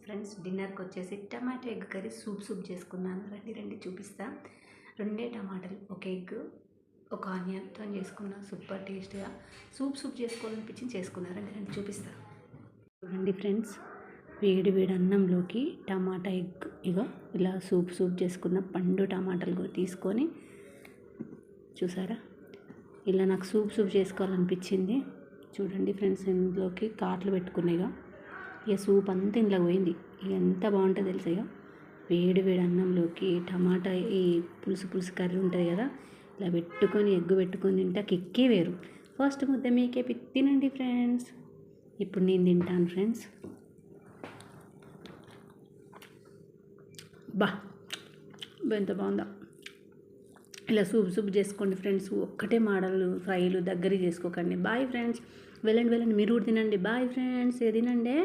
Friends డిన్నర్కి వచ్చేసి tomato egg curry soup చేసుకున్నాను. రండి చూపిస్తా. 2 టమాటాలు, ఒక ఎగ్, ఒక ఆనియన్తో చేసుకున్నా. సూపర్ టేస్ట్గా సూప్ చేసుకోవాలనిపించింది చేసుకున్నా. రండి చూపిస్తా. చూడండి ఫ్రెండ్స్, వేడి అన్నంలోకి టమాటా ఎగ్ ఇగో ఇలా సూప్ చేసుకున్న పండు టమాటాలు తీసుకొని చూసారా, ఇలా నాకు సూప్ చేసుకోవాలనిపించింది. చూడండి ఫ్రెండ్స్, ఇందులోకి కాట్లు పెట్టుకునేగా ఇక సూప్ అంతా ఇంట్లో పోయింది. ఎంత బాగుంటుందో తెలుసా. ఇక వేడి అన్నంలోకి టమాటా ఈ పులుసు కర్రీ ఉంటుంది కదా, ఇలా పెట్టుకొని ఎగ్గు పెట్టుకొని తింటే కిక్కే వేరు. ఫస్ట్ ముద్ద మీకే తినండి ఫ్రెండ్స్. ఇప్పుడు నేను తింటాను ఫ్రెండ్స్. ఎంత బాగుందా. ఇలా సూప్ చేసుకోండి ఫ్రెండ్స్. ఒక్కటే మోడల్ ఫ్రైలు దగ్గర చేసుకోకండి. Bye friends. వెళ్ళండి మీరు కూడా తినండి. Bye friends. తినండి.